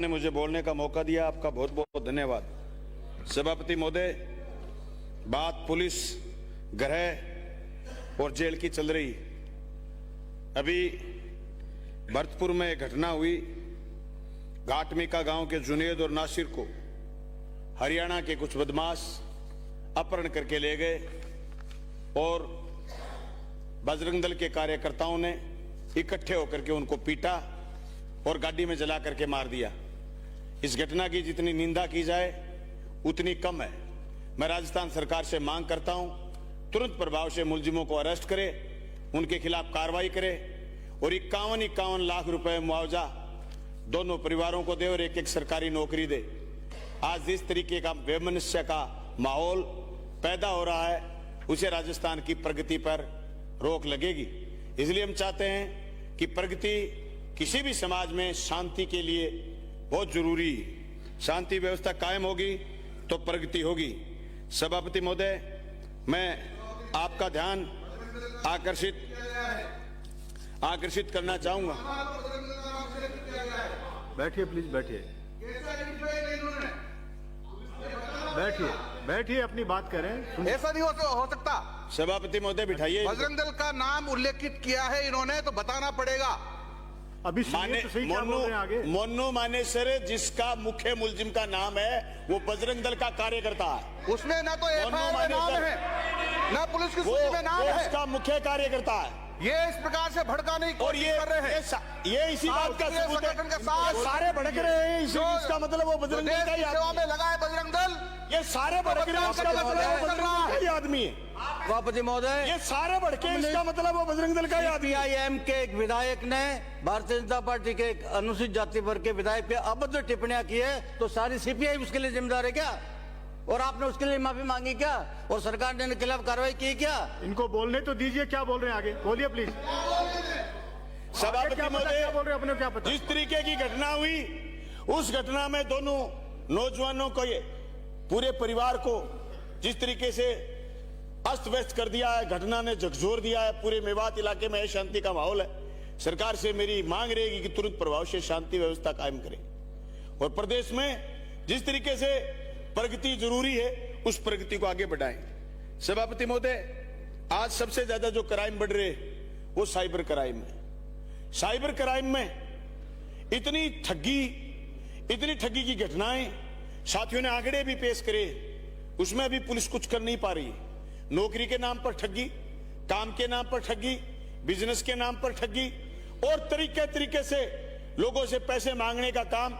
ने मुझे बोलने का मौका दिया, आपका बहुत बहुत धन्यवाद। सभापति महोदय, बात पुलिस, गृह और जेल की चल रही। अभी भरतपुर में एक घटना हुई। घाटमिका गांव के जुनेद और नासिर को हरियाणा के कुछ बदमाश अपहरण करके ले गए और बजरंग दल के कार्यकर्ताओं ने इकट्ठे होकर के उनको पीटा और गाड़ी में जला करके मार दिया। इस घटना की जितनी निंदा की जाए उतनी कम है। मैं राजस्थान सरकार से मांग करता हूं, तुरंत प्रभाव से मुलजिमों को अरेस्ट करे, उनके खिलाफ कार्रवाई करे और 51 लाख रुपए मुआवजा दोनों परिवारों को दे और एक सरकारी नौकरी दे। आज जिस तरीके का बेमनुष्य का माहौल पैदा हो रहा है, उसे राजस्थान की प्रगति पर रोक लगेगी। इसलिए हम चाहते हैं कि प्रगति किसी भी समाज में शांति के लिए बहुत जरूरी है। शांति व्यवस्था कायम होगी तो प्रगति होगी। सभापति महोदय, मैं आपका ध्यान आकर्षित करना चाहूंगा। बैठिए प्लीज, बैठिए बैठिए बैठिए, अपनी बात करें। ऐसा नहीं हो सकता। सभापति महोदय बिठाइए। बजरंग दल का नाम उल्लेखित किया है इन्होंने, तो बताना पड़ेगा। अभी माने तो सही, क्या बोल रहे हैं आगे? मोन्नू मानेसर जिसका मुख्य मुलजिम का नाम है वो बजरंग दल का कार्यकर्ता है। उसमें ना तो एफआईआर में नाम है, ना पुलिस की सूची में नाम है। उसका मुख्य कार्यकर्ता है। ये इस प्रकार से भड़काने की कोशिश कर रहे हैं। ये इसी बात का सबूत है। ये सारे भड़क रहे हैं, इसका मतलब वो बजरंग दल का ही सेवा में लगा है बजरंग दल। ये सारे भड़क रहे हैं, इसका मतलब वो बजरंग दल का ही आदमी है। सभापति महोदय, ये सारे भड़के, इसका मतलब वो बजरंग दल का ही आदमी है। सीपीआईएम के एक विधायक ने भारतीय जनता पार्टी के एक अनुसूचित जाति वर्ग के विधायक पे अभद्र टिप्पणियां की है, तो सारी सीपीआई उसके लिए जिम्मेदार है क्या? और आपने उसके लिए माफी मांगी क्या? और सरकार ने इनके खिलाफ कार्रवाई की क्या? इनको बोलने तो दीजिए, क्या बोल रहे हैं आगे? बोलिए प्लीज। सभापति महोदय, बोल रहे अपने क्या पता? जिस तरीके की घटना हुई, उस घटना में दोनों नौजवानों को, ये पूरे परिवार को जिस तरीके से अस्त व्यस्त कर दिया है, घटना ने झकझोर दिया है। पूरे मेवात इलाके में शांति का माहौल है। सरकार से मेरी मांग रहेगी कि तुरंत प्रभाव से शांति व्यवस्था कायम करे और प्रदेश में जिस तरीके से प्रगति जरूरी है उस प्रगति को आगे बढ़ाएं। सभापति महोदय, आज सबसे ज्यादा जो क्राइम बढ़ रहे वो साइबर क्राइम है। साइबर क्राइम में इतनी ठगी की घटनाएं साथियों ने आंकड़े भी पेश करे, उसमें अभी पुलिस कुछ कर नहीं पा रही। नौकरी के नाम पर ठगी, काम के नाम पर ठगी, बिजनेस के नाम पर ठगी और तरीके से लोगों से पैसे मांगने का काम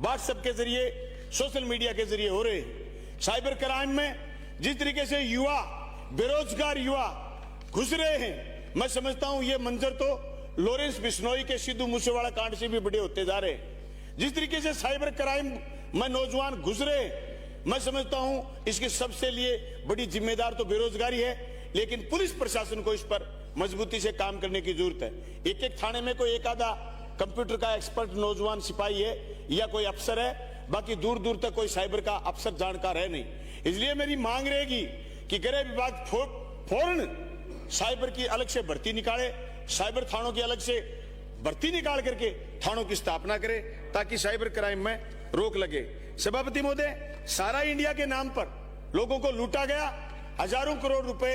व्हाट्सएप के जरिए, सोशल मीडिया के जरिए हो रहे। साइबर क्राइम में जिस तरीके से बेरोजगार युवा घुस रहे हैं, मैं समझता हूं ये मंजर तो लॉरेंस बिश्नोई के सिद्धू मूसेवाला कांड से भी बड़े होते जा रहे हैं। जिस तरीके से साइबर क्राइम में नौजवान घुस रहे, मैं समझता हूं इसकी सबसे लिए बड़ी जिम्मेदार तो बेरोजगारी है, लेकिन पुलिस प्रशासन को इस पर मजबूती से काम करने की जरूरत है। एक थाने में कोई एक आधा कंप्यूटर का एक्सपर्ट नौजवान सिपाही है या कोई अफसर है, बाकी दूर दूर तक कोई साइबर का अफसर जानकार है नहीं। इसलिए मेरी मांग रहेगी कि गृह विभाग फौरन साइबर की अलग से भर्ती निकाले, साइबर थानों की अलग से भर्ती निकाल करके थानों की स्थापना करे ताकि साइबर क्राइम में रोक लगे। सभापति महोदय, सारा इंडिया के नाम पर लोगों को लूटा गया। हजारों करोड़ रुपए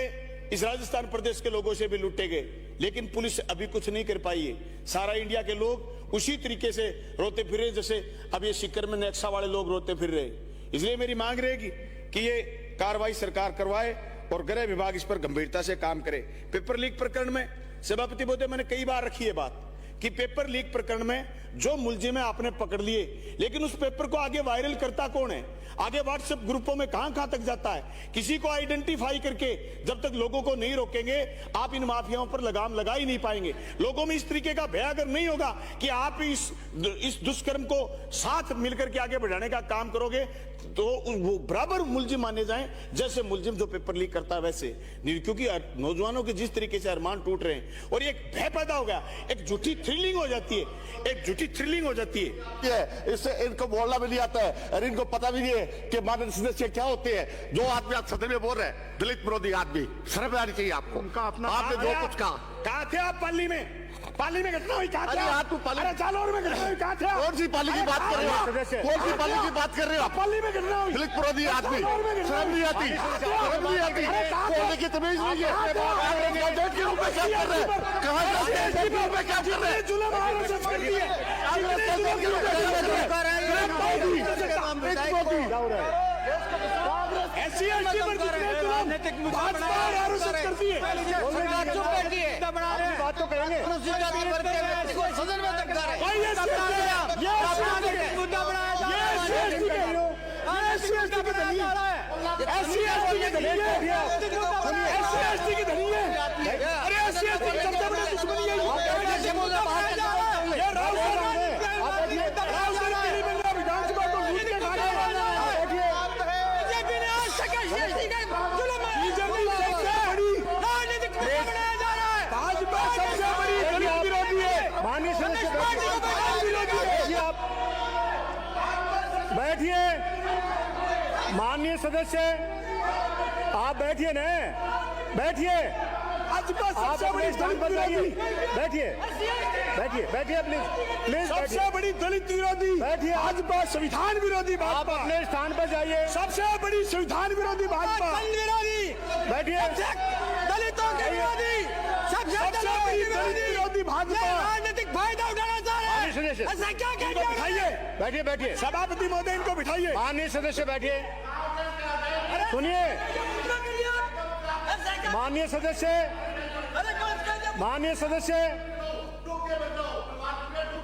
इस राजस्थान प्रदेश के लोगों से भी लूटे गए, लेकिन पुलिस अभी कुछ नहीं कर पाई है। सारा इंडिया के लोग उसी तरीके से रोते फिर रहे जैसे अब ये सीकर में नेक्सा वाले लोग रोते फिर रहे। इसलिए मेरी मांग रहेगी कि ये कार्रवाई सरकार करवाए और गृह विभाग इस पर गंभीरता से काम करे। पेपर लीक प्रकरण में सभापति महोदय, मैंने कई बार रखी है बात कि पेपर लीक प्रकरण में जो मुलजिम है आपने पकड़ लिए, लेकिन उस पेपर को आगे वायरल करता कौन है? आगे व्हाट्सएप ग्रुपों में कहां तक जाता है? किसी को आइडेंटिफाई करके जब तक लोगों को नहीं रोकेंगे, आप इन माफियाओं पर लगाम लगा ही नहीं पाएंगे। लोगों में इस तरीके का भय अगर नहीं होगा कि आप इस दुष्कर्म को साथ मिलकर के आगे बढ़ाने का काम करोगे, तो वो बराबर मुलजिम माने जाएं जैसे मुलजिम जो पेपर लीक करता है वैसे। क्योंकि नौजवानों के जिस तरीके से अरमान टूट रहे हैं और एक भय पैदा हो गया, एक झूठी थ्रिलिंग हो जाती है, इससे इनको बोलना भी नहीं आता है और इनको पता भी नहीं है कि मानव सदस्य क्या होते हैं। जो आदमी आज सदन में बोल रहे हैं, दलित विरोधी आदमी, शर्म आनी चाहिए आपको। उनका अपना आपने जो कुछ कहा कहाँ थे आप पाली में घटना हुई कहाँ थे अरे आप तो पाली- अरे जालौर में घटना हुई कहाँ थे आप? कौन सी पाली की बात कर रहे हो आप? सदस्य। कौन सी पाली की बात कर रहे हो आप? पाली में घटना हुई दलित विरोधी आदमी शर्म नहीं आती, शर्म नहीं आती, बोलने की तमीज नहीं है। कांग्रेस का जज के रूप में क्या कर रहे हैं? कहाँ का जज के रूप में क्या कर रहे हैं? जुल्म आरोप करती है कांग्रेस का जज के रूप में क्या कर रहे हैं? ऐसी ऐसी पर कितने जुल्म भाजपा आरोप करती है बात तो करेंगे। अनुसूचित जाति वर्ग के व्यक्ति को सदन में धमका रहे हैं। भाई ये SC की धनी है अरे SC की सबसे बड़ी दुश्मनी है ये राहुल गांधी विधानसभा को लूट के खा रहे हैं बीजेपी ने आज तक भाजपा सबसे बड़ी दलित विरोधी है माननीय सदस्य बैठिए आप, बैठिए। माननीय सदस्य आप बैठिए न, बैठिए। भाजपा आप सबसे बड़ी अपने स्थान दलित पर जाइए, विरोधी बैठिए बैठिए बैठिए प्लीज प्लीज सबसे बैठिए। बड़ी दलित विरोधी बैठिए। भाजपा संविधान विरोधी आप भाजपा अपने स्थान पर जाइए, सबसे बड़ी संविधान विरोधी भाजपा बैठिए। दलितों के विरोधी सबसे बड़ी दलित विरोधी भाजपा राजनीतिक फायदा उठाना चाह रहे माननीय सदस्य हैं। ऐसा क्या कह इनको दिया? बिठाइए बैठिए बैठिए। सभापति महोदय इनको बिठाइए माननीय सदस्य बैठिए, सुनिए। माननीय सदस्य, माननीय सदस्य,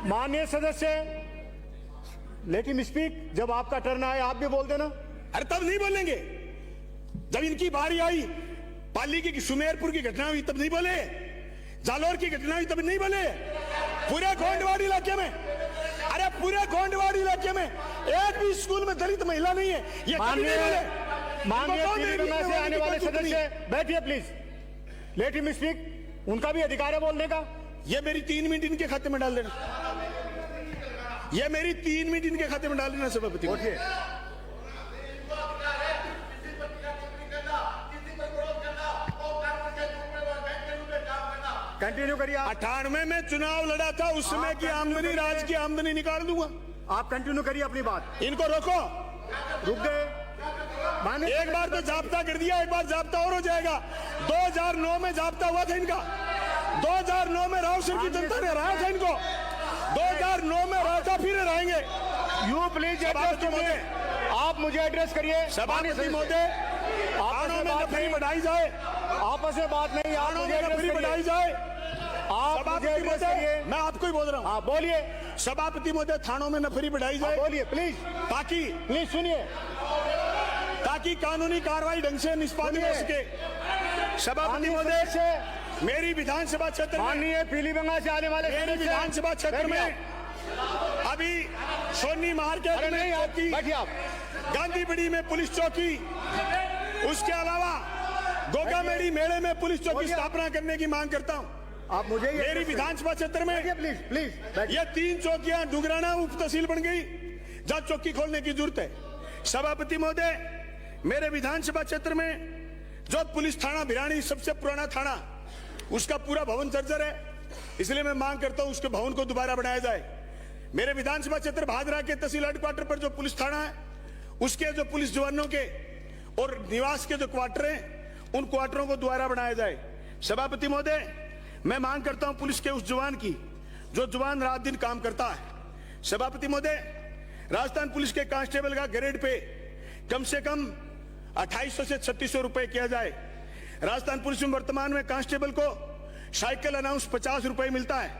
माननीय सदस्य, लेकिन स्पीक जब आपका टर्न आए आप भी बोल देना। अरे तब नहीं बोलेंगे जब इनकी बारी आई पाली की सुमेरपुर की घटना हुई तब नहीं बोले जालौर की घटना हुई तब नहीं बोले पूरे गोंडवाड़ी इलाके में अरे पूरे गोंडवाड़ी इलाके में एक भी स्कूल में दलित महिला नहीं है ये कभी नहीं बोले माननीय इनको कौन पीलीभीत से आने वाले चुप नहीं? सदस्य बैठिए प्लीज, लेट हिम स्पीक। उनका भी अधिकार है बोलने का। ये मेरी 3 मिनट इनके खाते में डाल देना ये मेरी 3 मिनट इनके खाते में डाल देना सभापति उठिए। कंटिन्यू करिए आप। 98 में चुनाव लड़ा था उस समय की आमदनी राज्य की आमदनी निकाल दूंगा आप कंटिन्यू करिए अपनी बात। इनको रोको रुक गए माननीय एक बार तो जाब्ता कर दिया एक बार जाब्ता और हो जाएगा 2009 में जाब्ता हुआ था इनका 2009 में राव सिंह की जनता ने हराया था इनको 2009 में हराया था फिर हराएंगे यू प्लीज सभापति महोदय आप मुझे एड्रेस करिए। सभापति महोदय थानों में नफरी बढ़ाई जाए आपस में बात नहीं, आप थानों मुझे में एड्रेस नफरी करिए। बढ़ाई जाए आप मुझे सभापति एड्रेस महोदय करिए। मैं आपको ही बोल रहा हूँ हाँ बोलिए, सभापति महोदय थानों में नफरी बढ़ाई जाए बोलिए प्लीज ताकि प्लीज सुनिए। ताकि कानूनी कार्रवाई ढंग से निष्पादित हो सके सभापति माननीय महोदय सदस्य, मेरी विधानसभा क्षेत्र में माननीय पीलीभीत से आने वाले मेरी सदस्य, विधानसभा क्षेत्र बैठिए में अभी सोनी मार्केट अरे नहीं में आप चौकी बैठिए आप। गांधी बड़ी में पुलिस चौकी उसके अलावा गोगामेड़ी मेले में पुलिस चौकी बोलिए। स्थापना करने की मांग करता हूं आप मुझे ये मेरी विधानसभा क्षेत्र में प्लीज प्लीज बैठिए। ये 3 चौकियां डुगराना उप तहसील बन गई जहां चौकी खोलने की जरूरत है सभापति महोदय मेरे विधानसभा क्षेत्र में जो पुलिस थाना भिरानी सबसे पुराना थाना उसका पूरा भवन जर्जर है इसलिए मैं मांग करता हूं उसके भवन को दोबारा बनाया जाए मेरे विधानसभा क्षेत्र भादरा के तहसील हेडक्वार्टर पर जो पुलिस थाना है उसके जो पुलिस जवानों के और निवास के जो क्वार्टर हैं उन क्वार्टरों को दोबारा बनाया जाए सभापति महोदय मैं मांग करता हूं पुलिस के उस जवान की जो जवान रात दिन काम करता है सभापति महोदय राजस्थान पुलिस के कांस्टेबल का ग्रेड पे कम से कम 2800 से 3600 रुपए किया जाए राजस्थान पुलिस में वर्तमान में कांस्टेबल को साइकिल अनाउंस 50 रुपए मिलता है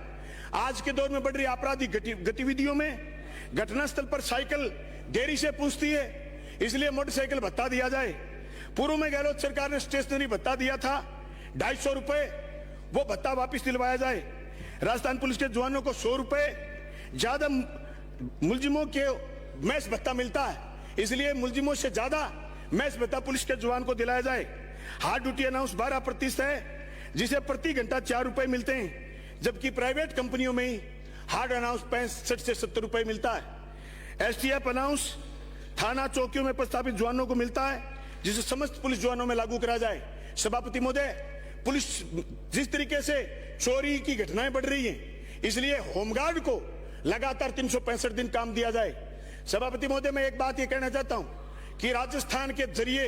आज के दौर में बढ़ रही आपराधिक गतिविधियों में घटनास्थल पर साइकिल देरी से पूछती है इसलिए मोटरसाइकिल भत्ता दिया जाए पूर्व में गहलोत सरकार ने स्टेशनरी भत्ता दिया था 250 रुपए वो भत्ता वापस दिलवाया जाए राजस्थान पुलिस के जवानों को 100 रुपए ज्यादा मुलजिमों के मैस भत्ता मिलता है इसलिए मुलजिमों से ज्यादा मैस भत्ता पुलिस के जवान को दिलाया जाए हार्ड ड्यूटी अनाउंस 12% है जिसे प्रति घंटा 4 रुपए मिलते हैं जबकि प्राइवेट कंपनियों में ही हार्ड अनाउंस 65 से 70 रुपए मिलता है एसटीएफ अनाउंस थाना चौकियों में प्रस्तावित जवानों को मिलता है जिसे समस्त पुलिस जवानों में लागू करा जाए सभापति महोदय पुलिस जिस तरीके से चोरी की घटनाएं बढ़ रही हैं, इसलिए होमगार्ड को लगातार 365 दिन काम दिया जाए। सभापति महोदय, मैं एक बात ये कहना चाहता हूं कि राजस्थान के जरिए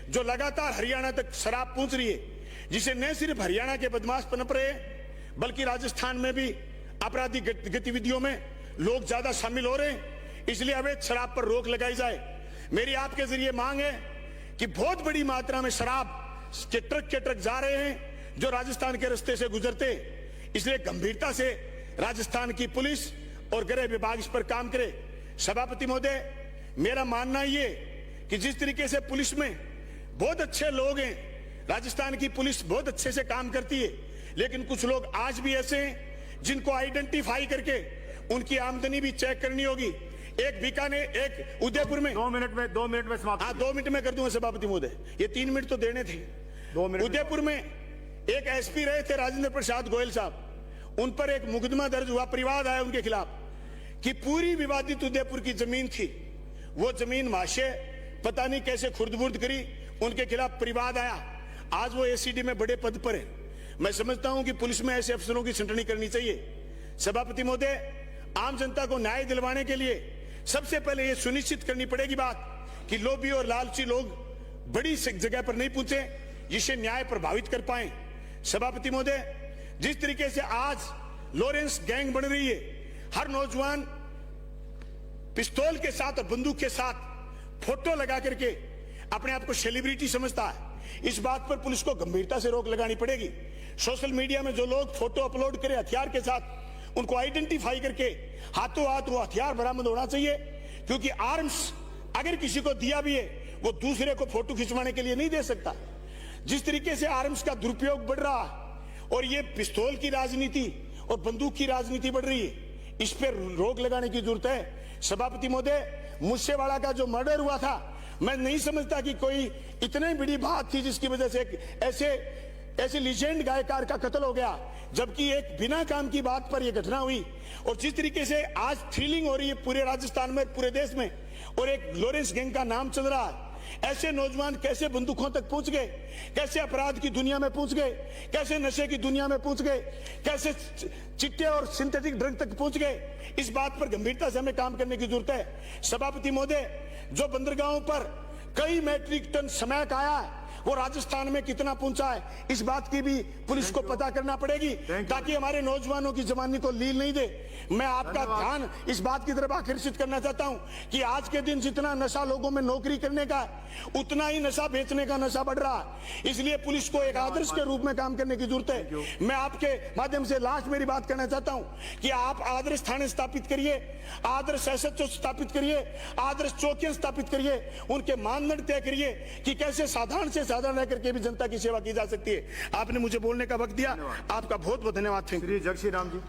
जो लगातार हरियाणा तक शराब पहुंच रही है, जिसे न सिर्फ हरियाणा के बदमाश पनप रहे हैं बल्कि राजस्थान में भी आपराधिक गतिविधियों में लोग ज्यादा शामिल हो रहे हैं, इसलिए अवैध शराब पर रोक लगाई जाए। मेरी आपके जरिए मांग है कि बहुत बड़ी मात्रा में शराब के ट्रक जा रहे हैं जो राजस्थान के रास्ते से गुजरते, इसलिए गंभीरता से राजस्थान की पुलिस और गृह विभाग इस पर काम करे। सभापति महोदय, मेरा मानना ये कि जिस तरीके से पुलिस में बहुत अच्छे लोग हैं, राजस्थान की पुलिस बहुत अच्छे से काम करती है, लेकिन कुछ लोग आज भी ऐसे हैं जिनको आइडेंटिफाई करके उनकी आमदनी भी चेक करनी होगी। एक बीकानेर, एक उदयपुर में 2 मिनट में समाप्त। हाँ, 2 मिनट में कर दूंगा सभापति महोदय, ये 3 मिनट तो देने थे। 2 मिनट। उदयपुर में एक एसपी रहे थे राजेंद्र प्रसाद गोयल साहब, उन पर एक मुकदमा दर्ज हुआ, परिवाद आया उनके खिलाफ कि पूरी विवादित उदयपुर की जमीन थी, वो जमीन महाशय पता नहीं कैसे खुर्द-बुर्द करी, उनके खिलाफ परिवाद आया। आज वो एसीडी में बड़े पद पर है। मैं समझता हूं कि पुलिस में ऐसे अफसरों की छंटनी करनी चाहिए। सभापति महोदय, आम जनता को न्याय दिलवाने के लिए सबसे पहले यह सुनिश्चित करनी पड़ेगी बात कि लोभी और लालची लोग बड़ी जगह पर नहीं पहुंचे, जिससे न्याय प्रभावित कर पाए। सभापति महोदय, जिस तरीके से आज लॉरेंस गैंग बन रही है, हर नौजवान पिस्तौल के साथ और बंदूक के साथ फोटो लगा करके अपने आप को सेलिब्रिटी समझता है। इस बात पर पुलिस को गंभीरता से रोक लगानी पड़ेगी। सोशल मीडिया में जो लोग फोटो अपलोड करें हथियार के साथ, उनको आइडेंटिफाई करके हाथों हाथ वो हथियार बरामद होना चाहिए, क्योंकि आर्म्स अगर किसी को दिया भी है वो दूसरे को फोटो खिंचवाने के लिए नहीं दे सकता। जिस तरीके से आर्म्स का दुरुपयोग बढ़ रहा है और ये पिस्तौल की राजनीति और बंदूक की राजनीति बढ़ रही है, इस पर रोक लगाने की जरूरत है। सभापति महोदय, मूसेवाला का जो मर्डर हुआ था, मैं नहीं समझता कि कोई इतनी बड़ी बात थी जिसकी वजह से एक ऐसे लीजेंड गायकार का कत्ल हो गया, जबकि एक बिना काम की बात पर यह घटना हुई। और जिस तरीके से आज थ्रिलिंग हो रही है पूरे राजस्थान में, पूरे देश में, और एक लॉरेंस गैंग का नाम चल रहा है, ऐसे नौजवान कैसे बंदूकों तक पहुंच गए, कैसे अपराध की दुनिया में पहुंच गए, कैसे नशे की दुनिया में पहुंच गए, कैसे चिट्टे और सिंथेटिक ड्रग तक पहुंच गए, इस बात पर गंभीरता से हमें काम करने की जरूरत है। सभापति महोदय, जो बंदरगाहों पर कई मैट्रिक टन स्मैक आया है, वो राजस्थान में कितना पहुंचा है, इस बात की भी पुलिस को पता करना पड़ेगी, ताकि हमारे नौजवानों की जवानी को लील नहीं दे। मैं आपका ध्यान इस बात की तरफ आकर्षित करना चाहता हूं कि आज के दिन जितना नशा लोगों में नौकरी करने का है, उतना ही नशा बेचने का नशा बढ़ रहा है। इसलिए पुलिस को एक आदर्श के रूप में काम करने की जरूरत है। मैं आपके माध्यम से लास्ट मेरी बात करना चाहता हूं कि आप आदर्श थाने स्थापित करिए, आदर्श SHO स्थापित करिए, आदर्श चौकियां स्थापित करिए, उनके मानदंड तय करिए कि कैसे साधारण से साधारण रह करके भी जनता की सेवा की जा सकती है। आपने मुझे बोलने का वक्त दिया, आपका बहुत बहुत धन्यवाद। श्री जगश्री राम जी।